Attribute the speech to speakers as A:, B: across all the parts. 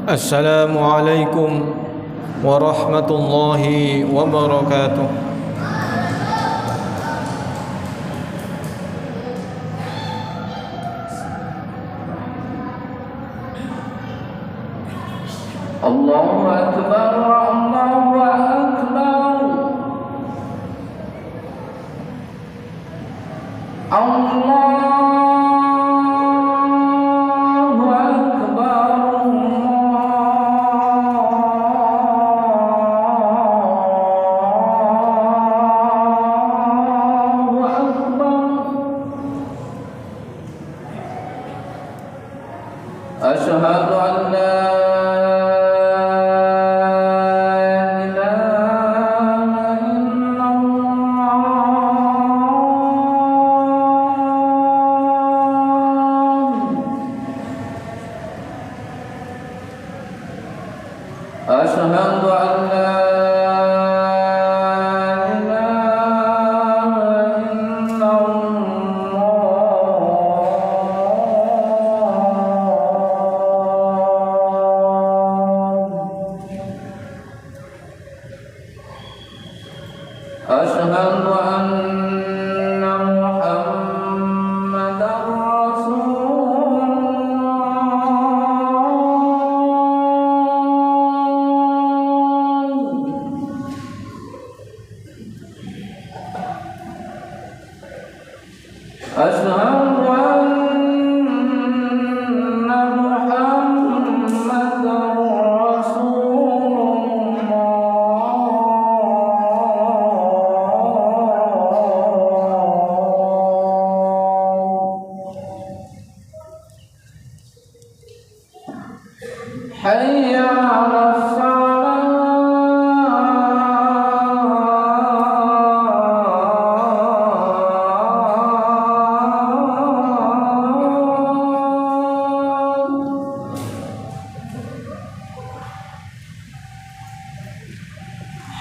A: Assalamualaikum warahmatullahi wabarakatuh.
B: Allahu Akbar, Allahu Akbar, Allah. أشهد أن لا إله إلا الله. أشهد أن لا أشهد أن محمدا رسول الله. أشهد حي على الصلاة.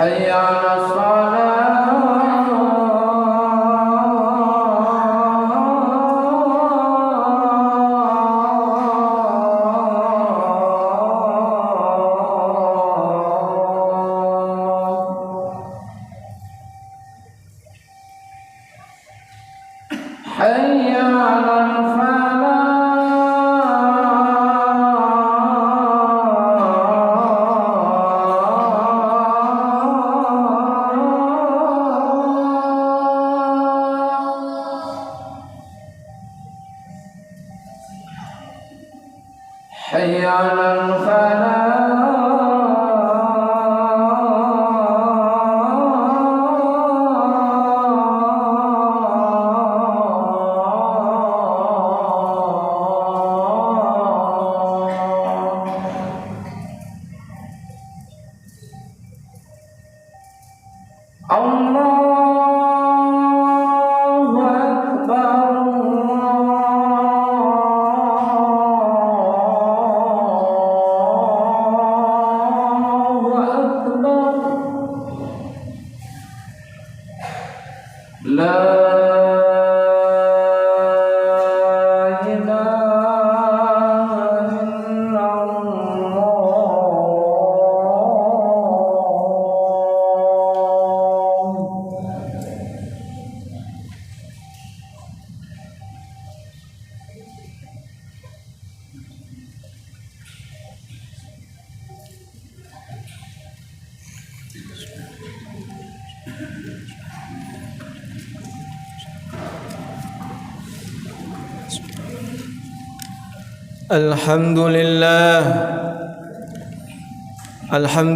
B: حي على الصلاة. حي على حي على الفلاح. الله أكبر، الله أكبر. لا
A: الحمد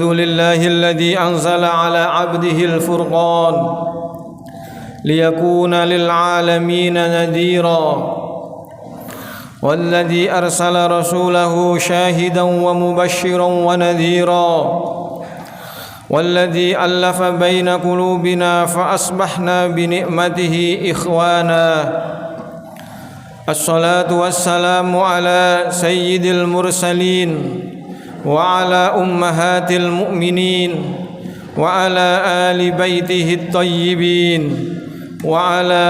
A: لله الذي أنزل على عبده الفرقان ليكون للعالمين نذيرا، والذي أرسل رسوله شاهدا ومبشرا ونذيرا، والذي ألف بين قلوبنا فأصبحنا بنعمته إخوانا. الصلاة والسلام على سيد المرسلين وعلى أمهات المؤمنين وعلى آل بيته الطيبين وعلى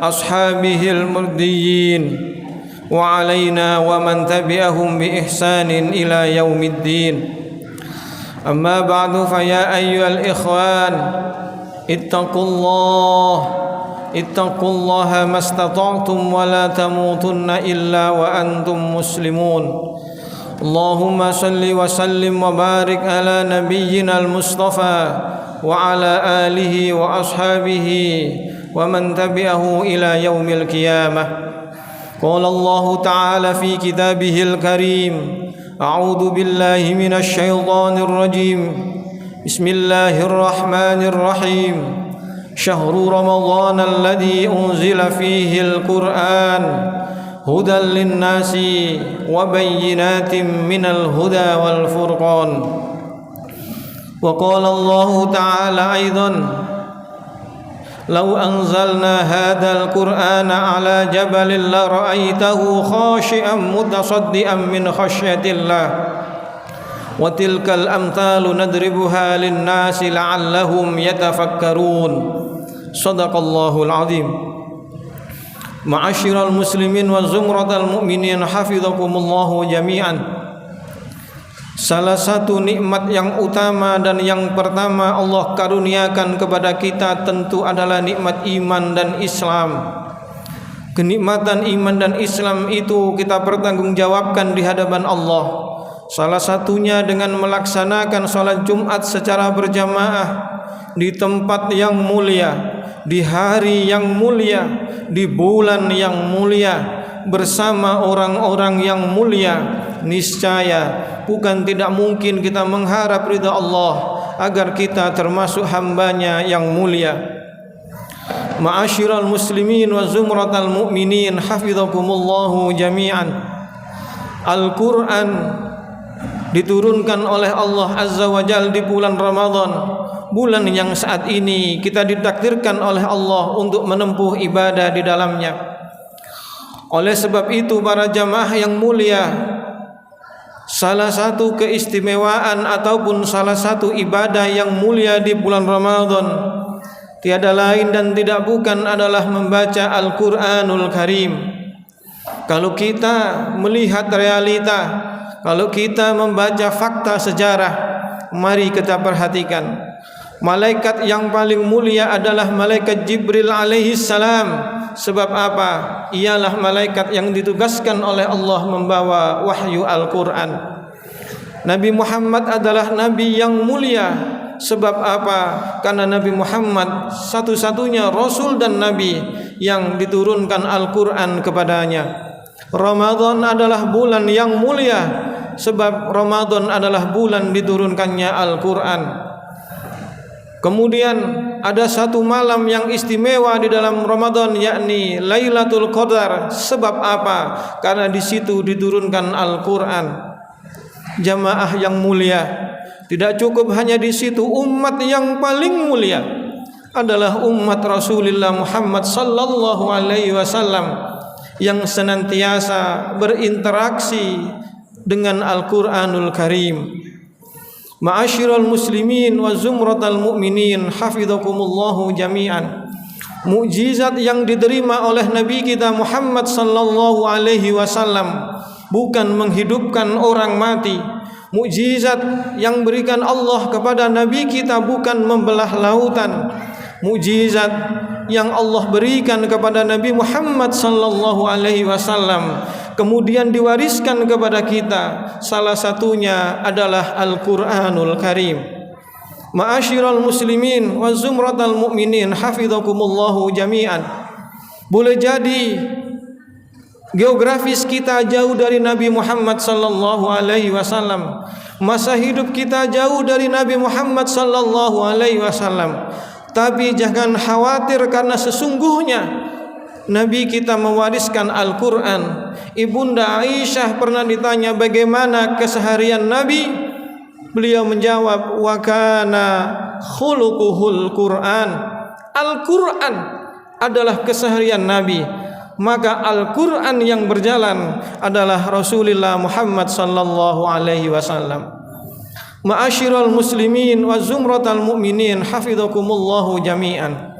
A: أصحابه المرديين وعلينا ومن تبعهم بإحسان إلى يوم الدين. أما بعد فيا أيها الإخوان اتقوا الله ما استطعتم ولا تموتن إلا وأنتم مسلمون. اللهم صل وسلم وبارك على نبينا المصطفى وعلى آله وأصحابه ومن تبعه إلى يوم القيامة. قال الله تعالى في كتابه الكريم: أعوذ بالله من الشيطان الرجيم. بسم الله الرحمن الرحيم. شهر رمضان الذي أنزل فيه القرآن هدى للناس وبينات من الهدى والفرقان. وقال الله تعالى أيضا: لو أنزلنا هذا القرآن على جبل لرأيته خاشعا متصدعا من خشية الله وتلك الأمثال نضربها للناس لعلهم يتفكرون. صدق الله العظيم. Ma'asyiral muslimin wa zumratal mu'minin hafizakumullahu jami'an. Salah satu nikmat yang utama dan yang pertama Allah karuniakan kepada kita tentu adalah nikmat iman dan Islam. Kenikmatan iman dan Islam itu kita pertanggungjawabkan di hadapan Allah. Salah satunya dengan melaksanakan salat Jumat secara berjamaah di tempat yang mulia, di hari yang mulia, di bulan yang mulia, bersama orang-orang yang mulia. Niscaya bukan tidak mungkin kita mengharap ridha Allah agar kita termasuk hambanya yang mulia. Ma'asyiral muslimin wa zumratal mu'minin hafizakumullahu jami'an. Al-Quran diturunkan oleh Allah Azza wa Jalla di bulan Ramadan, bulan yang saat ini kita ditakdirkan oleh Allah untuk menempuh ibadah di dalamnya. Oleh sebab itu para jamaah yang mulia, salah satu keistimewaan ataupun salah satu ibadah yang mulia di bulan Ramadan tiada lain dan tidak bukan adalah membaca Al-Quranul Karim. Kalau kita melihat realita, kalau kita membaca fakta sejarah, mari kita perhatikan. Malaikat yang paling mulia adalah malaikat Jibril alaihi salam. Sebab apa? Ialah malaikat yang ditugaskan oleh Allah membawa wahyu Al-Quran. Nabi Muhammad adalah nabi yang mulia. Sebab apa? Karena Nabi Muhammad satu-satunya rasul dan nabi yang diturunkan Al-Quran kepadanya. Ramadan adalah bulan yang mulia, sebab Ramadan adalah bulan diturunkannya Al-Quran. Kemudian ada satu malam yang istimewa di dalam Ramadan, yakni Lailatul Qadar. Sebab apa? Karena di situ diturunkan Al-Quran. Jamaah yang mulia, tidak cukup hanya di situ. Umat yang paling mulia adalah umat Rasulullah Muhammad sallallahu alaihi wasallam yang senantiasa berinteraksi dengan Al-Quranul Karim. Ma'asyiral muslimin wa zumratal mu'minin hafizakumullahu jami'an. Mukjizat yang diterima oleh Nabi kita Muhammad sallallahu alaihi wasallam bukan menghidupkan orang mati. Mukjizat yang berikan Allah kepada Nabi kita bukan membelah lautan. Mukjizat yang Allah berikan kepada Nabi Muhammad sallallahu alaihi wasallam kemudian diwariskan kepada kita, salah satunya adalah Al-Quranul Karim. Ma'asyiral muslimin wa zumratal mu'minin hafizakumullahu jami'an. Boleh jadi geografis kita jauh dari Nabi Muhammad sallallahu alaihi wasallam, masa hidup kita jauh dari Nabi Muhammad sallallahu alaihi wasallam. Tapi jangan khawatir, karena sesungguhnya Nabi kita mewariskan Al-Quran. Ibunda Aisyah pernah ditanya bagaimana keseharian Nabi. Beliau menjawab, wa kana khuluquhul Quran. Al-Quran adalah keseharian Nabi. Maka Al-Quran yang berjalan adalah Rasulullah Muhammad sallallahu alaihi wasallam. Ma'asyiral muslimin wa zumratal mu'minin hafizakumullahu jami'an.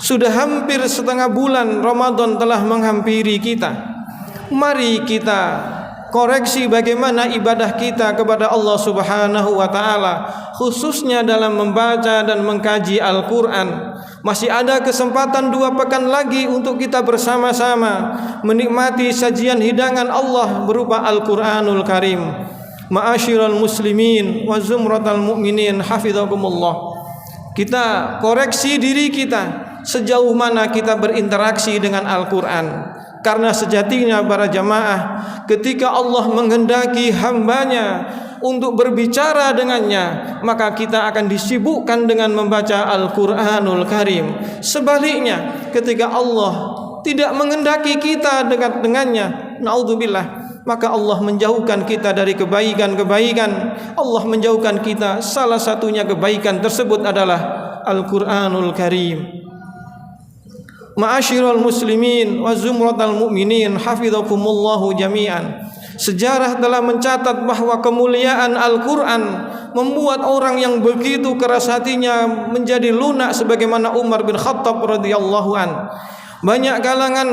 A: Sudah hampir setengah bulan Ramadan telah menghampiri kita. Mari kita koreksi bagaimana ibadah kita kepada Allah Subhanahu wa taala, khususnya dalam membaca dan mengkaji Al-Qur'an. Masih ada kesempatan 2 pekan lagi untuk kita bersama-sama menikmati sajian hidangan Allah berupa Al-Qur'anul Karim. Ma'asyiral muslimin wa zumratal mu'minin hafizakumullah. Kita koreksi diri kita sejauh mana kita berinteraksi dengan Al-Qur'an. Karena sejatinya para jamaah, ketika Allah menghendaki hambanya untuk berbicara dengannya, maka kita akan disibukkan dengan membaca Al-Quranul Karim. Sebaliknya, ketika Allah tidak menghendaki kita dekat dengannya, naudzubillah, maka Allah menjauhkan kita dari kebaikan-kebaikan. Allah menjauhkan kita, salah satunya kebaikan tersebut adalah Al-Quranul Karim. Ma'asyiral muslimin wa zumratal mu'minin hafizakumullahu jami'an. Sejarah telah mencatat bahwa kemuliaan Al-Quran membuat orang yang begitu keras hatinya menjadi lunak, sebagaimana Umar bin Khattab radhiyallahu an. Banyak kalangan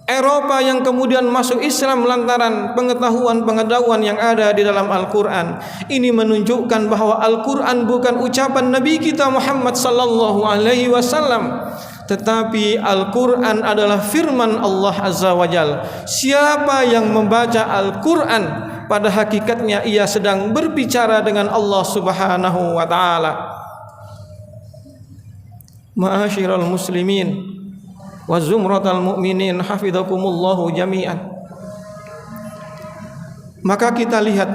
A: Eropa yang kemudian masuk Islam lantaran pengetahuan yang ada di dalam Al-Quran. Ini menunjukkan bahwa Al-Quran bukan ucapan Nabi kita Muhammad sallallahu alaihi wasallam, tetapi Al-Quran adalah firman Allah Azza wa Jal. Siapa yang membaca Al-Quran, pada hakikatnya ia sedang berbicara dengan Allah Subhanahu wa ta'ala. Ma'asyiral muslimin wa zumratal mu'minin hafizakumullahu jami'an. Maka kita lihat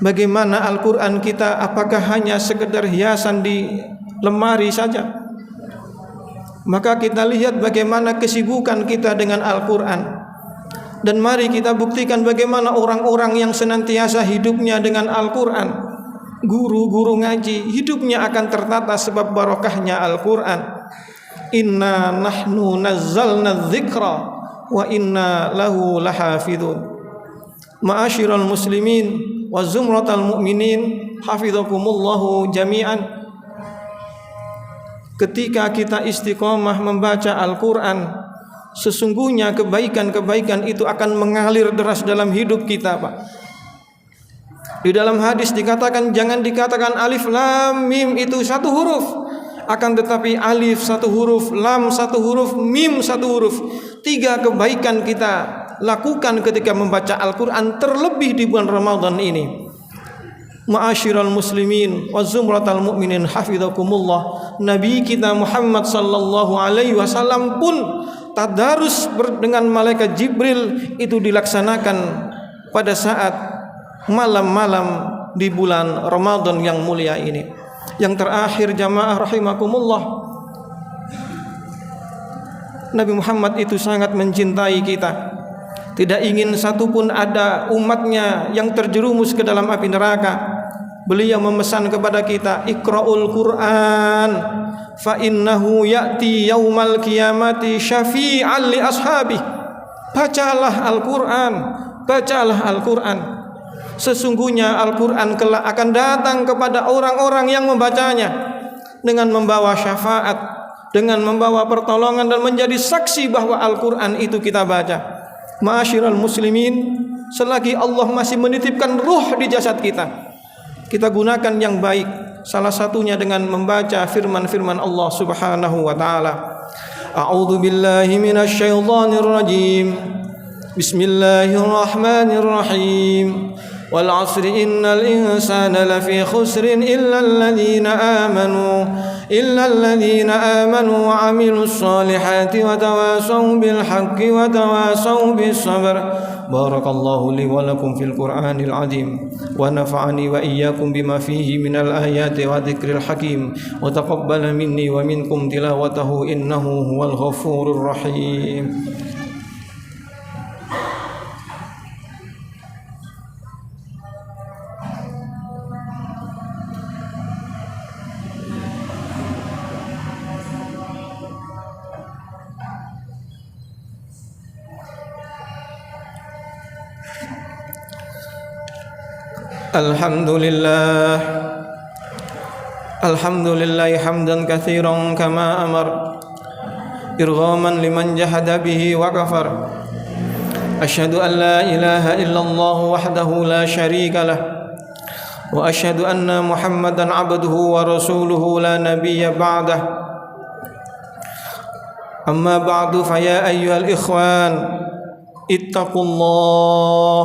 A: bagaimana Al-Quran kita, apakah hanya sekedar hiasan di lemari saja? Maka kita lihat bagaimana kesibukan kita dengan Al-Quran. Dan mari kita buktikan bagaimana orang-orang yang senantiasa hidupnya dengan Al-Quran. Guru-guru ngaji, hidupnya akan tertata sebab barokahnya Al-Quran. Inna nahnu nazzalna dzikra wa inna lahu lahafidun. Ma'asyiral muslimin wa zumratal mu'minin hafizakumullahu jami'an. Ketika kita istiqomah membaca Al-Quran, sesungguhnya kebaikan-kebaikan itu akan mengalir deras dalam hidup kita, Pak. Di dalam hadis dikatakan, jangan dikatakan alif lam mim itu 1 huruf, akan tetapi alif 1 huruf, lam 1 huruf, mim 1 huruf. 3 kebaikan kita lakukan ketika membaca Al-Quran, terlebih di bulan Ramadan ini. Ma'asyiral muslimin wa zumratal mu'minin hafizakumullah. Nabi kita Muhammad sallallahu alaihi wasallam pun tadarus dengan malaikat Jibril itu dilaksanakan pada saat malam-malam di bulan Ramadan yang mulia ini. Yang terakhir jamaah rahimakumullah, Nabi Muhammad itu sangat mencintai kita. Tidak ingin satupun ada umatnya yang terjerumus ke dalam api neraka. Beliau memesan kepada kita, Iqra'ul Qur'an fa innahu ya'ti yaumal qiyamati syafi'an li ashabi. Bacalah Al-Quran, bacalah Al-Quran. Sesungguhnya Al-Quran kelak akan datang kepada orang-orang yang membacanya dengan membawa syafaat, dengan membawa pertolongan dan menjadi saksi bahwa Al-Quran itu kita baca. Ma'asyiral muslimin, selagi Allah masih menitipkan ruh di jasad kita, kita gunakan yang baik, salah satunya dengan membaca firman-firman Allah Subhanahu wa taala. A'udzu billahi minasy syaithanir rajim. Bismillahirrahmanirrahim. Wal 'asri innal insana lafi khusrin illa alladhina amanu wa 'amilus solihati wa tawasaw bil haqqi wa tawasaw bis sabr. Barakallahu li wa lakum fil Qur'anil 'azim wa nafa'ani wa iyyakum bima fihi minal ayati wa dzikril hakim wa taqabbala minni wa minkum tilawatahu innahu huwal ghafurur rahim. Alhamdulillah hamdan katsiran kama amar إرغاما لمن جحد به وكفر أشهد أن لا إله إلا الله وحده لا شريك له وأشهد أن محمدا عبده ورسوله لا نبي بعده أما بعد فيا أيها الإخوان اتقوا الله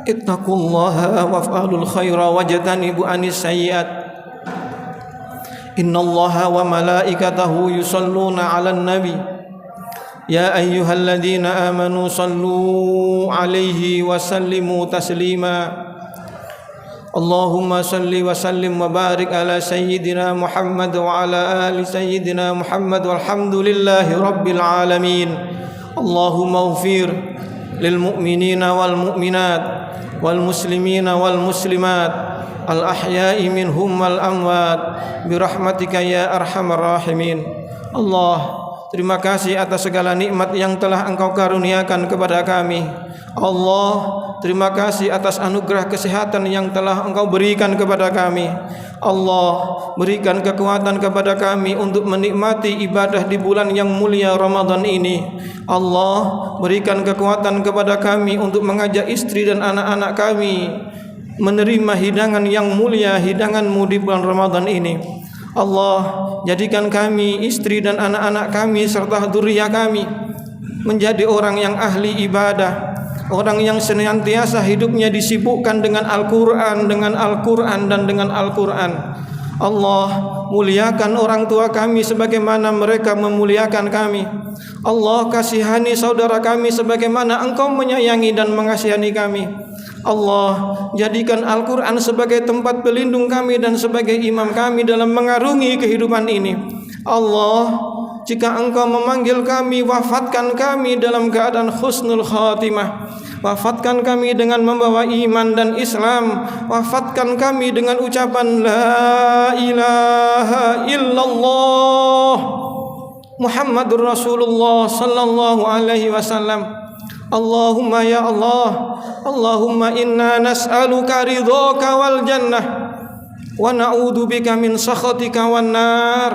A: اتقوا الله وافعلوا الخير واجتنبوا عن السيئات إن الله وملائكته يصلون على النبي يا أيها الذين آمنوا صلوا عليه وسلموا تسليما اللهم صل وسلم وبارك على سيدنا محمد وعلى آل سيدنا محمد والحمد لله رب العالمين اللهم اغفر للمؤمنين والمؤمنات والمسلمين والمسلمات الأحياء منهم والأموات برحمتك يا أرحم الراحمين. Allah, terima kasih atas segala nikmat yang telah Engkau karuniakan kepada kami. Allah, terima kasih atas anugerah kesehatan yang telah Engkau berikan kepada kami. Allah, berikan kekuatan kepada kami untuk menikmati ibadah di bulan yang mulia Ramadan ini. Allah, berikan kekuatan kepada kami untuk mengajak istri dan anak-anak kami menerima hidangan yang mulia, hidangan-Mu di bulan Ramadan ini. Allah, jadikan kami, istri dan anak-anak kami serta dzurriyyah kami menjadi orang yang ahli ibadah, orang yang senantiasa hidupnya disibukkan dengan Al-Quran, dan dengan Al-Quran. Allah, muliakan orang tua kami sebagaimana mereka memuliakan kami. Allah, kasihani saudara kami sebagaimana Engkau menyayangi dan mengasihani kami. Allah, jadikan Al-Quran sebagai tempat pelindung kami dan sebagai imam kami dalam mengarungi kehidupan ini. Allah, jika Engkau memanggil kami, wafatkan kami dalam keadaan husnul khatimah. Wafatkan kami dengan membawa iman dan Islam. Wafatkan kami dengan ucapan La ilaha illallah Muhammadur Rasulullah sallallahu alaihi wasallam. Allahumma ya Allah, Allahumma inna nas'aluka ridhaka wal jannah wa na'udzubika min sakhatika wan nar.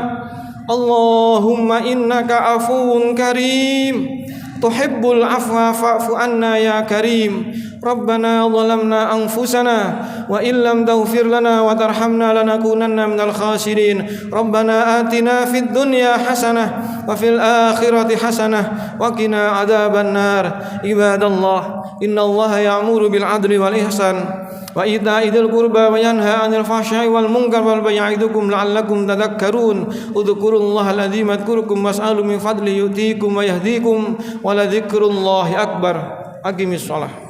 A: Allahumma innaka afuwun karim tuhibbul afwa fa'fu anna ya karim. Rabbana zalamna anfusana wa illam taghfir lana wa tarhamna lanakunanna minal khasirin. Rabbana atina fid dunya hasanah wa fil akhirati hasanah wa qina adzaban nar. Ibadallah, innallaha ya'muru bil adli wal ihsan wa ita'i dzil qurba wa yanha 'anil fahsya'i wal munkar wal baghi ya'idukum la'allakum tadhakkarun. Udhkurullaha alazim adhkurukum was'alu min fadli yu'tikum wa yahdikum wa la dzikrullahi akbar. Aqimis shalah.